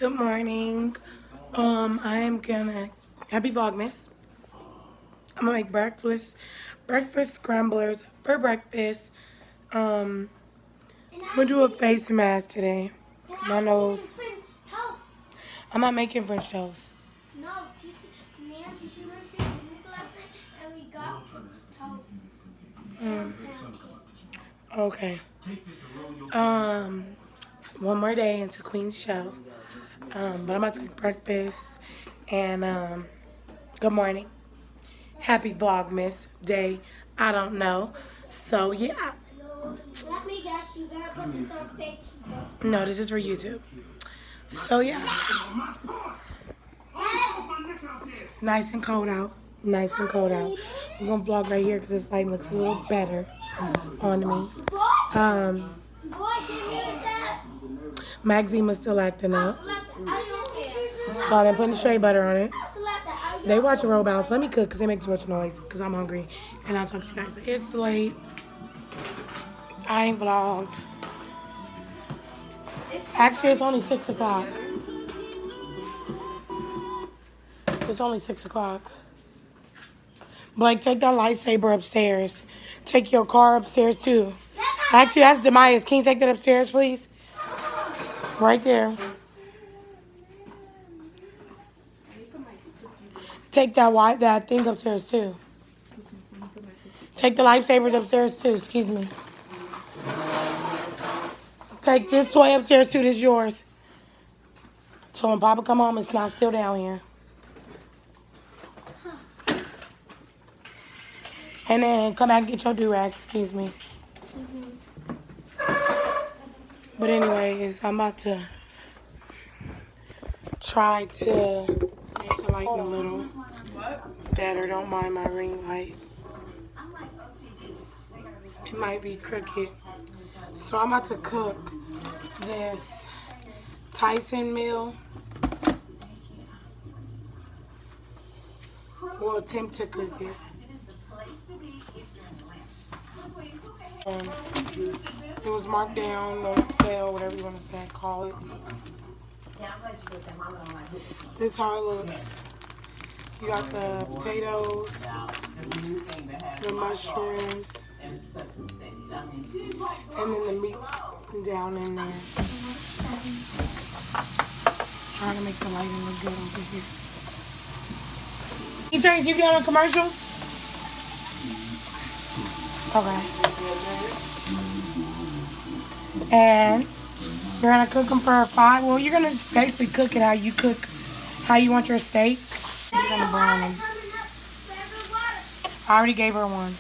Good morning. I am gonna happy Vlogmas. I'm gonna make breakfast scramblers for breakfast. I'm gonna do a face mask today. My nose. I'm not making French toast. No, me and Titi went to Disney last night and we got toast. Okay. One more day into Queen's show. But I'm about to make breakfast and good morning. Happy Vlogmas day. I don't know. So yeah. Let me guess, you gotta put this on Facebook. No, this is for YouTube. So yeah. Nice and cold out. Nice and cold out. I'm gonna vlog right here because this light looks a little better on me. My eczema's still acting up. So I've been putting shea butter on it. They watch a roll bounce. Let me cook because they make too much noise because I'm hungry. And I'll talk to you guys. It's late. I ain't vlogged. Actually, it's only 6 o'clock. It's only 6 o'clock. Blake, take that lightsaber upstairs. Take your car upstairs, too. Actually, that's Demaya's. Can you take that upstairs, please? Right there. Take that thing upstairs, too. Take the lightsabers upstairs, too. Excuse me. Take this toy upstairs, too. This is yours. So when Papa come home, it's not still down here. And then come back and get your do-rag. Excuse me. But anyways, I'm about to try to make the light a little better. Don't mind my ring light. It might be crooked. So I'm about to cook this Tyson meal. We'll attempt to cook it. It was marked down on sale, whatever you want to say, call it. This is how it looks. You got the potatoes, the mushrooms, and then the meat's down in there. Trying to make the lighting look good over here. You trying to keep you on a commercial? Okay. And you're gonna cook them for 5. Well, you're gonna basically cook it how you want your steak. You're gonna brown them. I already gave her one.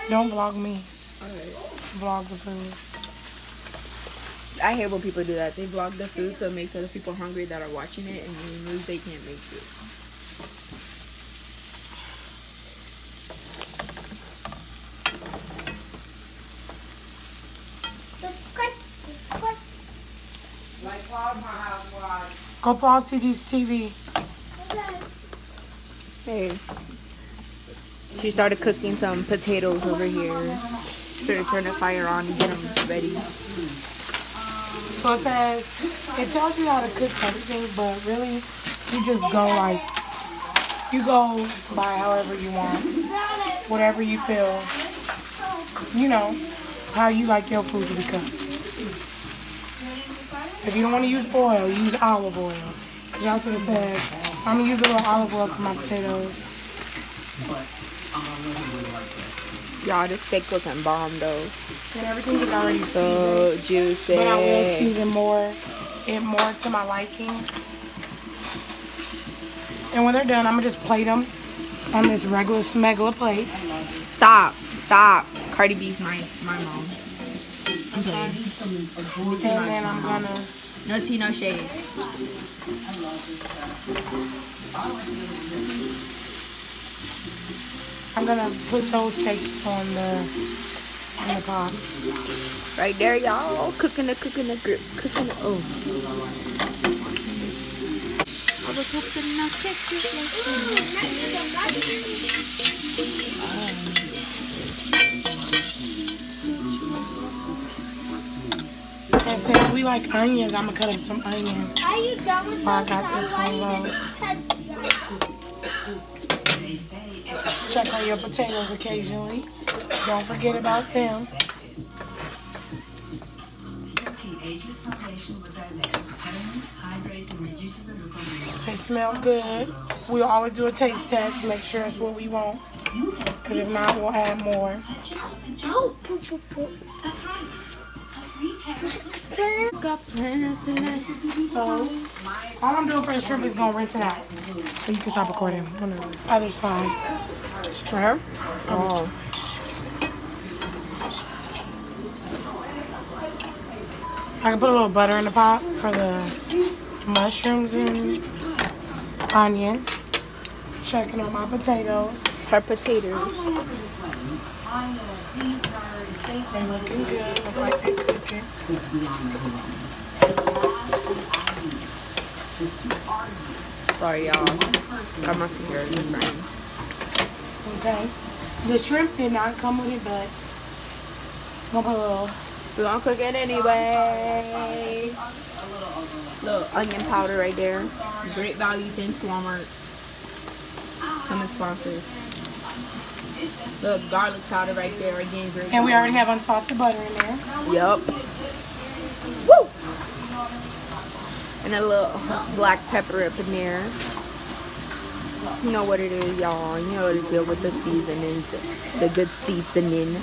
Don't vlog me. Vlog the food. I hate when people do that. They vlog the food so it makes other people hungry that are watching it and they lose they can't make it. Go pause TG's TV. Hey. She started cooking some potatoes over here. Should have turned the fire on and get them ready. So it tells you how to cook everything, but really, you just go you go by however you want. Whatever you feel, how you like your food to be cooked. If you don't want to use oil, use olive oil. Because that's what it says. So I'm going to use a little olive oil for my potatoes. Y'all, this steak looking bomb though. And everything is already so seasoned. juicy. But I will season more to my liking. And when they're done, I'm going to just plate them on this regular smegula plate. Stop. Cardi B's my mom. I'm playing. And then I'm going to... No tea, no shade. I'm going to put those steaks on the pot. Right there, y'all. Cooking the grip. Oh. I was hoping I'll catch And since we like onions, I'm gonna cut up some onions. Are you done with I those? got this Why one you low. didn't touch them? Check on your potatoes occasionally. Don't forget about them. They smell good. We'll always do a taste test to make sure it's what we want. Because if not, we'll add more. Oh, poop, poop, poop. Got plans tonight. So, all I'm doing for the shrimp is gonna rinse it out. So you can stop recording on the other side. Her? Oh. I can put a little butter in the pot for the mushrooms and onion. Checking on my potatoes. Her potatoes. They looking good. Look like they cooking. Sorry, y'all. Got my fingers in the frame. Okay. The shrimp did not come with it, but I'm gonna put a little. We're gonna cook it anyway. Little onion powder right there. Great value. Thanks, Walmart. Coming sponsors. Little garlic powder right there. Again, great. And we already have unsalted butter in there. Yup. Woo! And a little black pepper up in there. You know what it is, y'all. You know what to deal with the seasonings. The good seasoning.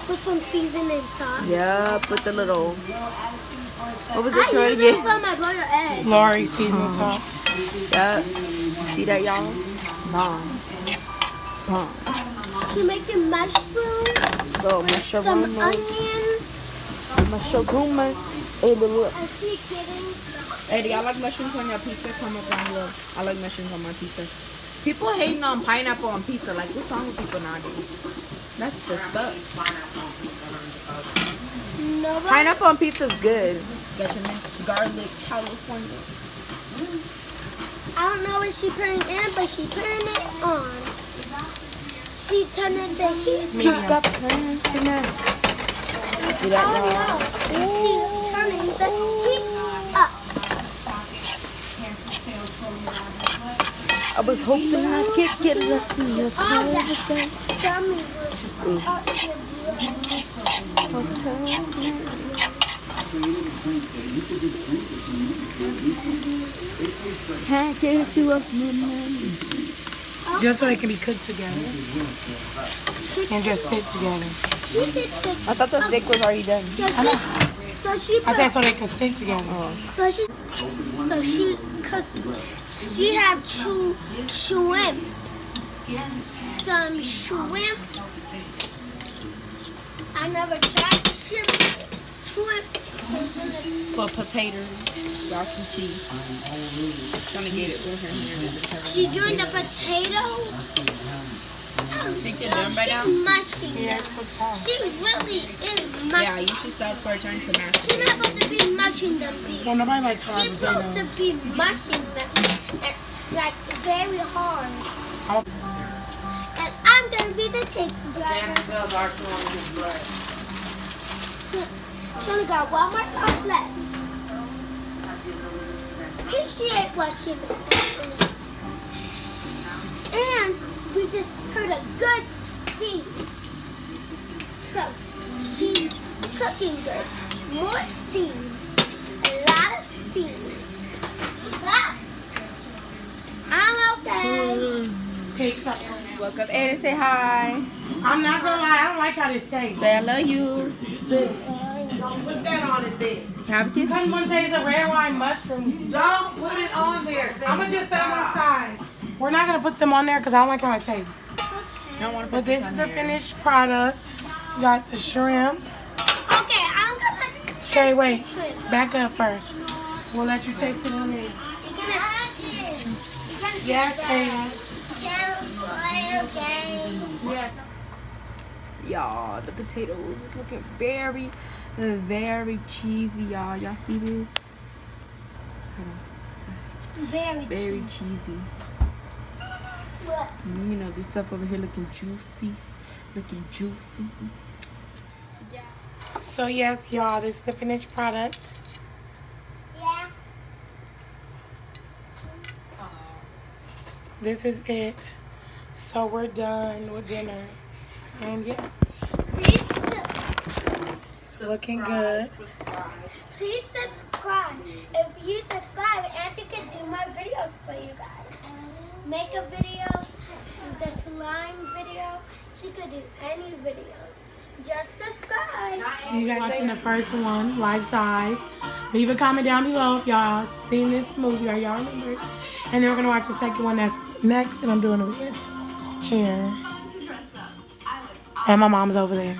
Put some seasoning sauce. Yup, with the little. What was I it short use it again? for my butter egg. Lori seasoning sauce. Yup. See that, y'all? Bomb. Bomb. You make the mushroom, Little some mushrooms. onion, Mushrooms. Hey, look. and she getting Hey, do y'all like mushrooms on your pizza? Comment down below. I like mushrooms on my pizza. People hating on pineapple on pizza. Like, what's wrong with people nowadays? That's the stuff. nobody. Pineapple on pizza is good. Especially garlic, California. I don't know what she putting in, but she putting it on. She turning the heat. Medium. Got plans tonight. See that, Oh y'all? no, she's turning the heat up. I was hoping I could get a see your Oh yeah, tell me Can't get you off my mind. Just so they can be cooked together. And just sit together. she did the, I thought the steak was already done. so she I said put, so they can sit together. so she cooked. She had two shrimp. Some shrimp. I never tried shrimp. For potatoes. Y'all can see. Trying to get it with her here. She doing the potatoes. Think they're done by now? She's mushing Yeah, them. it's soft. She really is mushing. Yeah, you should start for a turn to mash. She's not supposed to be mushing them. Well, nobody likes hard She's supposed to potatoes. be mushing them, and, like very hard. Oh. And I'm gonna be the taste driver. She only got Walmart on left. Appreciate what she made. And we just heard a good steam. So she's cooking good. More steam. A lot of steam. Ah, I'm okay. Okay, stop. Welcome in and say hi. I'm not gonna lie, I don't like how this tastes. Say I love you. Don't put that on it then. Have a kiss. Come one taste of red wine mushroom. Don't put it on there. I'm gonna just set them aside. We're not gonna put them on there because I don't like how it tastes. I don't want to But put this is on the here. finished product. You got the shrimp. Okay, I'm gonna Okay, wait. shrimp. Back up first. We'll let you taste it in a minute. Yes, and yes. Y'all, the potatoes is looking very, very cheesy, y'all. Y'all see this? Very cheesy. What? You know, this stuff over here looking juicy. Looking juicy. So yes, y'all, this is the finished product. Yeah. This is it. So we're done with dinner. And yeah, Please, it's looking good. please subscribe. If you subscribe, Auntie can do my videos for you guys. Make a video, the slime video. She could do any videos. Just subscribe. See you guys watching the first one, life size. Leave a comment down below if y'all seen this movie or y'all remember it. And then we're gonna watch the second one that's next, and I'm doing it with his hair. And my mom's over there.